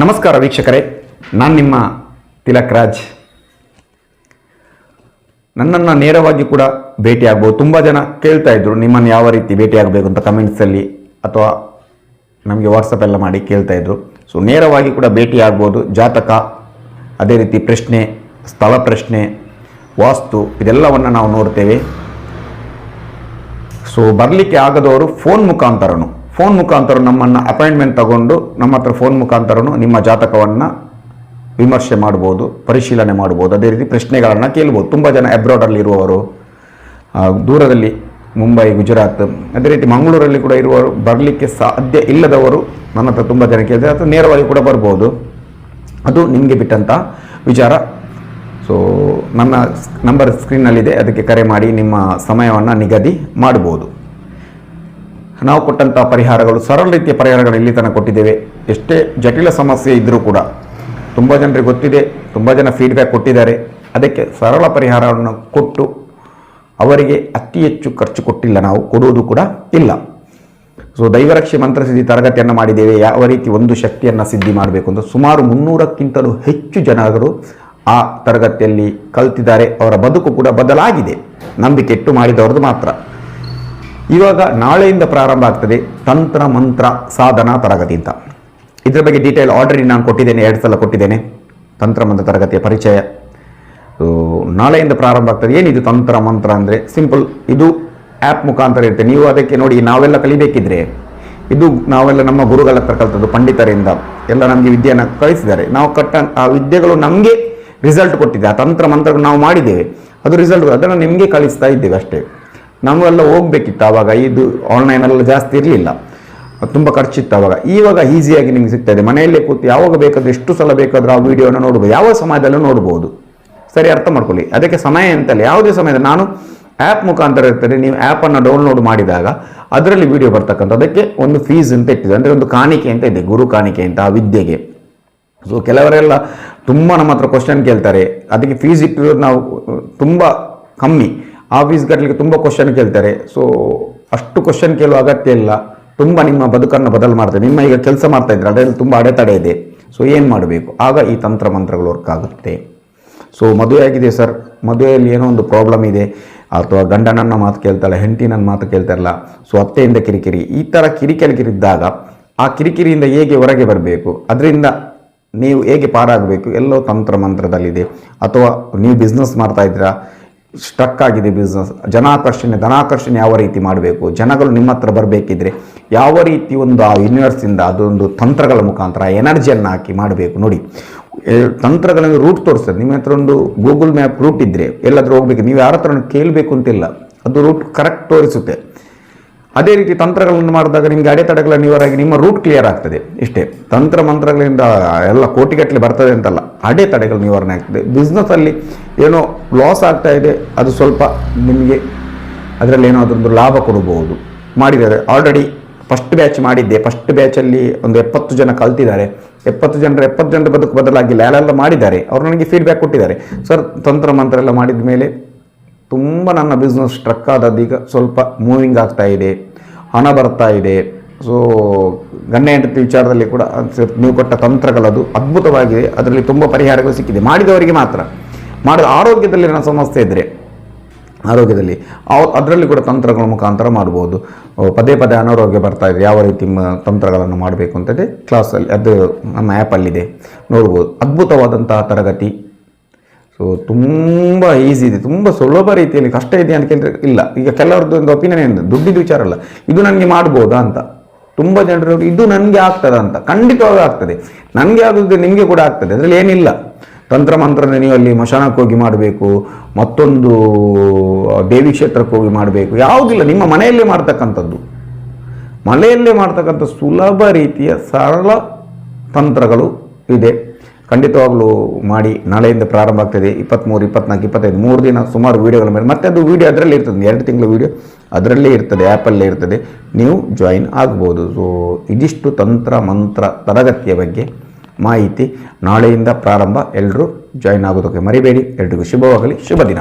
ನಮಸ್ಕಾರ ವೀಕ್ಷಕರೇ, ನಾನು ನಿಮ್ಮ ತಿಲಕ್ ರಾಜ್. ನನ್ನನ್ನು ನೇರವಾಗಿ ಕೂಡ ಭೇಟಿಯಾಗ್ಬೋದು. ತುಂಬ ಜನ ಕೇಳ್ತಾ ಇದ್ರು ನಿಮ್ಮನ್ನು ಯಾವ ರೀತಿ ಭೇಟಿಯಾಗಬೇಕು ಅಂತ ಕಮೆಂಟ್ಸಲ್ಲಿ ಅಥವಾ ನಮಗೆ ವಾಟ್ಸಪ್ ಎಲ್ಲ ಮಾಡಿ ಕೇಳ್ತಾ ಇದ್ರು. ಸೊ ನೇರವಾಗಿ ಕೂಡ ಭೇಟಿಯಾಗ್ಬೋದು. ಜಾತಕ, ಅದೇ ರೀತಿ ಪ್ರಶ್ನೆ, ಸ್ಥಳ ಪ್ರಶ್ನೆ, ವಾಸ್ತು ಇದೆಲ್ಲವನ್ನು ನಾವು ನೋಡ್ತೇವೆ. ಸೊ ಬರಲಿಕ್ಕೆ ಆಗದವರು ಫೋನ್ ಮುಖಾಂತರ ನಮ್ಮನ್ನು ಅಪಾಯಿಂಟ್ಮೆಂಟ್ ತಗೊಂಡು ನಮ್ಮ ಹತ್ರ ಫೋನ್ ಮುಖಾಂತರನು ನಿಮ್ಮ ಜಾತಕವನ್ನು ವಿಮರ್ಶೆ ಮಾಡ್ಬೋದು, ಪರಿಶೀಲನೆ ಮಾಡ್ಬೋದು. ಅದೇ ರೀತಿ ಪ್ರಶ್ನೆಗಳನ್ನು ಕೇಳ್ಬೋದು. ತುಂಬ ಜನ ಅಬ್ರಾಡಲ್ಲಿ ಇರುವವರು, ದೂರದಲ್ಲಿ ಮುಂಬೈ, ಗುಜರಾತ್, ಅದೇ ರೀತಿ ಮಂಗಳೂರಲ್ಲಿ ಕೂಡ ಇರುವವರು, ಬರಲಿಕ್ಕೆ ಸಾಧ್ಯ ಇಲ್ಲದವರು ನನ್ನ ಹತ್ರ ತುಂಬ ಜನ ಕೇಳಿದರೆ ಅಥವಾ ನೇರವಾಗಿ ಕೂಡ ಬರ್ಬೋದು. ಅದು ನಿಮಗೆ ಬಿಟ್ಟಂಥ ವಿಚಾರ. ಸೊ ನನ್ನ ನಂಬರ್ ಸ್ಕ್ರೀನ್ನಲ್ಲಿದೆ, ಅದಕ್ಕೆ ಕರೆ ಮಾಡಿ ನಿಮ್ಮ ಸಮಯವನ್ನು ನಿಗದಿ ಮಾಡ್ಬೋದು. ನಾವು ಕೊಟ್ಟಂಥ ಪರಿಹಾರಗಳು ಸರಳ ರೀತಿಯ ಪರಿಹಾರಗಳು ಇಲ್ಲಿ ತನಕ ಕೊಟ್ಟಿದ್ದೇವೆ. ಎಷ್ಟೇ ಜಟಿಲ ಸಮಸ್ಯೆ ಇದ್ದರೂ ಕೂಡ ತುಂಬ ಜನರಿಗೆ ಗೊತ್ತಿದೆ, ತುಂಬ ಜನ ಫೀಡ್ಬ್ಯಾಕ್ ಕೊಟ್ಟಿದ್ದಾರೆ. ಅದಕ್ಕೆ ಸರಳ ಪರಿಹಾರವನ್ನು ಕೊಟ್ಟು ಅವರಿಗೆ ಅತಿ ಹೆಚ್ಚು ಖರ್ಚು ಕೊಟ್ಟಿಲ್ಲ, ನಾವು ಕೊಡುವುದು ಕೂಡ ಇಲ್ಲ. ಸೊ ದೈವರಕ್ಷೆ ಮಂತ್ರಸಿದ್ಧಿ ತರಗತಿಯನ್ನು ಮಾಡಿದ್ದೇವೆ. ಯಾವ ರೀತಿ ಒಂದು ಶಕ್ತಿಯನ್ನು ಸಿದ್ಧಿ ಮಾಡಬೇಕು ಅಂತ ಸುಮಾರು 300ಕ್ಕಿಂತಲೂ ಹೆಚ್ಚು ಜನರು ಆ ತರಗತಿಯಲ್ಲಿ ಕಲ್ತಿದ್ದಾರೆ. ಅವರ ಬದುಕು ಕೂಡ ಬದಲಾಗಿದೆ, ನಂಬಿಕೆ ಇಟ್ಟು ಮಾಡಿದವ್ರದ್ದು ಮಾತ್ರ. ಇವಾಗ ನಾಳೆಯಿಂದ ಪ್ರಾರಂಭ ಆಗ್ತದೆ ತಂತ್ರ ಮಂತ್ರ ಸಾಧನಾ ತರಗತಿ ಅಂತ. ಇದರ ಬಗ್ಗೆ ಡೀಟೇಲ್ ಆಲ್ರೆಡಿ ನಾನು ಕೊಟ್ಟಿದ್ದೇನೆ, 2 ಸಲ ಕೊಟ್ಟಿದ್ದೇನೆ. ತಂತ್ರ ಮಂತ್ರ ತರಗತಿಯ ಪರಿಚಯ ನಾಳೆಯಿಂದ ಪ್ರಾರಂಭ ಆಗ್ತದೆ. ಏನಿದು ತಂತ್ರ ಮಂತ್ರ ಅಂದರೆ ಸಿಂಪಲ್, ಇದು ಆ್ಯಪ್ ಮುಖಾಂತರ ಇರುತ್ತೆ. ನೀವು ಅದಕ್ಕೆ ನೋಡಿ, ನಾವೆಲ್ಲ ಕಲಿಬೇಕಿದ್ರೆ ಇದು ನಾವೆಲ್ಲ ನಮ್ಮ ಗುರುಗಳ ಹತ್ರ ಕಲಿತದ್ದು, ಪಂಡಿತರಿಂದ ಎಲ್ಲ ನಮಗೆ ವಿದ್ಯೆಯನ್ನು ಕಳಿಸಿದ್ದಾರೆ. ನಾವು ಆ ವಿದ್ಯೆಗಳು ನಮಗೆ ರಿಸಲ್ಟ್ ಕೊಟ್ಟಿದೆ. ಆ ತಂತ್ರ ಮಂತ್ರಗಳು ನಾವು ಮಾಡಿದ್ದೇವೆ, ಅದು ರಿಸಲ್ಟ್, ಅದನ್ನು ನಿಮಗೆ ಕಳಿಸ್ತಾ ಇದ್ದೇವೆ ಅಷ್ಟೇ. ನಾವೆಲ್ಲ ಹೋಗ್ಬೇಕಿತ್ತು ಆವಾಗ, ಇದು ಆನ್ಲೈನೆಲ್ಲ ಜಾಸ್ತಿ ಇರಲಿಲ್ಲ, ತುಂಬ ಖರ್ಚಿತ್ತು ಆವಾಗ. ಇವಾಗ ಈಸಿಯಾಗಿ ನಿಮಗೆ ಸಿಗ್ತಾ ಇದೆ. ಮನೆಯಲ್ಲೇ ಕೂತು ಯಾವಾಗ ಬೇಕಾದರೂ ಎಷ್ಟು ಸಲ ಬೇಕಾದರೂ ಆ ವಿಡಿಯೋನ ನೋಡ್ಬೋದು, ಯಾವ ಸಮಯದಲ್ಲೂ ನೋಡ್ಬೋದು. ಸರಿ, ಅರ್ಥ ಮಾಡ್ಕೊಳ್ಳಿ. ಅದಕ್ಕೆ ಸಮಯ ಅಂತಲ್ಲ, ಯಾವುದೇ ಸಮಯದಲ್ಲಿ ನಾನು ಆ್ಯಪ್ ಮುಖಾಂತರ ಇರ್ತದೆ. ನೀವು ಆ್ಯಪನ್ನು ಡೌನ್ಲೋಡ್ ಮಾಡಿದಾಗ ಅದರಲ್ಲಿ ವಿಡಿಯೋ ಬರ್ತಕ್ಕಂಥ, ಅದಕ್ಕೆ ಒಂದು ಫೀಸ್ ಅಂತ ಇಟ್ಟಿದೆ, ಅಂದರೆ ಒಂದು ಕಾಣಿಕೆ ಅಂತ ಇದೆ, ಗುರು ಕಾಣಿಕೆ ಅಂತ ಆ ವಿದ್ಯೆಗೆ. ಸೊ ಕೆಲವರೆಲ್ಲ ತುಂಬ ನಮ್ಮ ಹತ್ರ ಕ್ವಶನ್ ಕೇಳ್ತಾರೆ, ಅದಕ್ಕೆ ಫೀಸ್ ಇಟ್ಟಿರೋದು ನಾವು ತುಂಬ ಕಮ್ಮಿ. ಆ ಫೀಸ್ ಕಟ್ಟಲಿಕ್ಕೆ ತುಂಬ ಕ್ವಶನ್ ಕೇಳ್ತಾರೆ. ಸೊ ಅಷ್ಟು ಕ್ವಶನ್ ಕೇಳುವ ಅಗತ್ಯ ಇಲ್ಲ. ತುಂಬ ನಿಮ್ಮ ಬದುಕನ್ನು ಬದಲು ಮಾಡ್ತದೆ. ನಿಮ್ಮ ಈಗ ಕೆಲಸ ಮಾಡ್ತಾ ಇದ್ರೆ ಅದರಲ್ಲಿ ತುಂಬ ಅಡೆತಡೆ ಇದೆ. ಸೊ ಏನು ಮಾಡಬೇಕು, ಆಗ ಈ ತಂತ್ರ ಮಂತ್ರಗಳು ವರ್ಕ್ ಆಗುತ್ತೆ. ಸೊ ಮದುವೆ ಆಗಿದೆ ಸರ್, ಮದುವೆಯಲ್ಲಿ ಏನೋ ಒಂದು ಪ್ರಾಬ್ಲಮ್ ಇದೆ, ಅಥವಾ ಗಂಡನನ್ನ ಮಾತು ಕೇಳ್ತಾಳೆ, ಹೆಂಡತಿ ನನ್ನ ಮಾತು ಕೇಳ್ತಾರಲ್ಲ, ಸೊ ಅತ್ತೆಯಿಂದ ಕಿರಿಕಿರಿ, ಈ ಥರ ಕಿರಿಕಿರಿದ್ದಾಗ ಆ ಕಿರಿಕಿರಿಯಿಂದ ಹೇಗೆ ಹೊರಗೆ ಬರಬೇಕು, ಅದರಿಂದ ನೀವು ಹೇಗೆ ಪಾರಾಗಬೇಕು, ಎಲ್ಲೋ ತಂತ್ರ ಮಂತ್ರದಲ್ಲಿದೆ. ಅಥವಾ ನೀವು ಬಿಸ್ನೆಸ್ ಮಾಡ್ತಾ ಇದ್ದೀರಾ, ಸ್ಟ್ರಕ್ ಆಗಿದೆ ಬಿಸ್ನೆಸ್, ಧನಾಕರ್ಷಣೆ ಯಾವ ರೀತಿ ಮಾಡಬೇಕು, ಜನಗಳು ನಿಮ್ಮ ಹತ್ರ ಬರಬೇಕಿದ್ರೆ ಯಾವ ರೀತಿ ಒಂದು ಆ ಯೂನಿವರ್ಸಿಂದ ಅದೊಂದು ತಂತ್ರಗಳ ಮುಖಾಂತರ ಎನರ್ಜಿಯನ್ನು ಹಾಕಿ ಮಾಡಬೇಕು. ನೋಡಿ, ತಂತ್ರಗಳನ್ನು ರೂಟ್ ತೋರಿಸ್ತದೆ. ನಿಮ್ಮ ಹತ್ರ ಒಂದು ಗೂಗಲ್ ಮ್ಯಾಪ್ ರೂಟ್ ಇದ್ದರೆ ಎಲ್ಲಾದರೂ ಹೋಗ್ಬೇಕು, ನೀವು ಯಾರ ಹತ್ರ ಕೇಳಬೇಕು ಅಂತಿಲ್ಲ, ಅದು ರೂಟ್ ಕರೆಕ್ಟ್ ತೋರಿಸುತ್ತೆ. ಅದೇ ರೀತಿ ತಂತ್ರಗಳನ್ನು ಮಾಡಿದಾಗ ನಿಮಗೆ ಅಡೆತಡೆಗಳ ನಿವಾರಾಗಿ ನಿಮ್ಮ ರೂಟ್ ಕ್ಲಿಯರ್ ಆಗ್ತದೆ. ಇಷ್ಟೇ. ತಂತ್ರ ಮಂತ್ರಗಳಿಂದ ಎಲ್ಲ ಕೋಟಿಗಟ್ಟಲೆ ಬರ್ತದೆ ಅಂತಲ್ಲ, ಅಡೆತಡೆಗಳು ನಿವಾರಣೆ ಆಗ್ತದೆ. ಬಿಸ್ನೆಸ್ಸಲ್ಲಿ ಏನೋ ಲಾಸ್ ಆಗ್ತಾ ಇದೆ, ಅದು ಸ್ವಲ್ಪ ನಿಮಗೆ ಅದರಲ್ಲಿ ಏನೋ ಅದೊಂದು ಲಾಭ ಕೊಡಬಹುದು. ಮಾಡಿದ್ದಾರೆ ಆಲ್ರೆಡಿ ಫಸ್ಟ್ ಬ್ಯಾಚ್ ಮಾಡಿದ್ದೆ. ಫಸ್ಟ್ ಬ್ಯಾಚಲ್ಲಿ ಒಂದು 70 ಜನ ಕಲ್ತಿದ್ದಾರೆ. 70 ಜನರ ಬದುಕು ಬದಲಾಗಿಲ್ಲ, ಯಾರೆಲ್ಲ ಮಾಡಿದ್ದಾರೆ ಅವರು ನನಗೆ ಫೀಡ್ಬ್ಯಾಕ್ ಕೊಟ್ಟಿದ್ದಾರೆ. ಸರ್, ತಂತ್ರ ಮಂತ್ರ ಎಲ್ಲ ಮಾಡಿದ ಮೇಲೆ ತುಂಬ ನನ್ನ ಬಿಸ್ನೆಸ್ ಸ್ಟ್ರಕ್ ಆದದ್ದೀಗ ಸ್ವಲ್ಪ ಮೂವಿಂಗ್ ಆಗ್ತಾ ಇದೆ, ಹಣ ಬರ್ತಾ ಇದೆ. ಸೊ ಗಂಡ ಹೆಂಡತಿ ವಿಚಾರದಲ್ಲಿ ಕೂಡ ನೀವು ಕೊಟ್ಟ ತಂತ್ರಗಳದು ಅದ್ಭುತವಾಗಿದೆ. ಅದರಲ್ಲಿ ತುಂಬ ಪರಿಹಾರಗಳು ಸಿಕ್ಕಿದೆ, ಮಾಡಿದವರಿಗೆ ಮಾತ್ರ. ಆರೋಗ್ಯದಲ್ಲಿ ನನ್ನ ಸಮಸ್ಯೆ ಇದ್ದರೆ ಆರೋಗ್ಯದಲ್ಲಿ ಅದರಲ್ಲಿ ಕೂಡ ತಂತ್ರಗಳ ಮುಖಾಂತರ ಮಾಡ್ಬೋದು. ಪದೇ ಅನಾರೋಗ್ಯ ಬರ್ತಾ ಇದೆ, ಯಾವ ರೀತಿ ತಂತ್ರಗಳನ್ನು ಮಾಡಬೇಕು ಅಂತಂದರೆ ಕ್ಲಾಸಲ್ಲಿ ಅದು ನಮ್ಮ ಆ್ಯಪಲ್ಲಿದೆ, ನೋಡ್ಬೋದು. ಅದ್ಭುತವಾದಂತಹ ತರಗತಿ. ಸೊ ತುಂಬ ಈಸಿ ಇದೆ, ತುಂಬ ಸುಲಭ ರೀತಿಯಲ್ಲಿ. ಕಷ್ಟ ಇದೆ ಅಂತ ಕೇಳಿದ್ರೆ ಇಲ್ಲ. ಈಗ ಕೆಲವ್ರದ್ದು ಒಂದು ಒಪಿನಿಯನ್ ಏನು, ದುಡ್ಡಿದ್ದು ವಿಚಾರ ಅಲ್ಲ, ಇದು ನನಗೆ ಮಾಡ್ಬೋದಾ ಅಂತ. ತುಂಬ ಜನರು ಇದು ನನಗೆ ಆಗ್ತದ ಅಂತ. ಖಂಡಿತವಾಗಿ ಆಗ್ತದೆ, ನನಗೆ ಆಗೋದು ನಿಮಗೆ ಕೂಡ ಆಗ್ತದೆ, ಅದರಲ್ಲಿ ಏನಿಲ್ಲ. ತಂತ್ರ ಮಂತ್ರನ ನೀವು ಅಲ್ಲಿ ಮಶಾನಕ್ಕೆ ಹೋಗಿ ಮಾಡಬೇಕು, ಮತ್ತೊಂದು ದೇವಿ ಕ್ಷೇತ್ರಕ್ಕೆ ಹೋಗಿ ಮಾಡಬೇಕು, ಯಾವುದಿಲ್ಲ. ನಿಮ್ಮ ಮನೆಯಲ್ಲೇ ಮಾಡ್ತಕ್ಕಂಥದ್ದು, ಮನೆಯಲ್ಲೇ ಮಾಡ್ತಕ್ಕಂಥ ಸುಲಭ ರೀತಿಯ ಸರಳ ತಂತ್ರಗಳು ಇದೆ. ಖಂಡಿತವಾಗ್ಲೂ ಮಾಡಿ. ನಾಳೆಯಿಂದ ಪ್ರಾರಂಭ ಆಗ್ತದೆ. 23, 24, 25 3 ದಿನ ಸುಮಾರು ವೀಡಿಯೋಗಳ ಮೇಲೆ. ಮತ್ತೆ ಅದು ವೀಡಿಯೋ ಅದರಲ್ಲೇ ಇರ್ತದೆ, 2 ತಿಂಗಳ ವೀಡಿಯೋ ಅದರಲ್ಲೇ ಇರ್ತದೆ, ಆ್ಯಪಲ್ಲೇ ಇರ್ತದೆ, ನೀವು ಜಾಯಿನ್ ಆಗ್ಬೋದು. ಸೊ ಇದಿಷ್ಟು ತಂತ್ರ ಮಂತ್ರ ತರಗತಿಯ ಬಗ್ಗೆ ಮಾಹಿತಿ. ನಾಳೆಯಿಂದ ಪ್ರಾರಂಭ, ಎಲ್ಲರೂ ಜಾಯಿನ್ ಆಗೋದಕ್ಕೆ ಮರಿಬೇಡಿ. ಎಲ್ರಿಗೂ ಶುಭವಾಗಲಿ, ಶುಭ ದಿನ.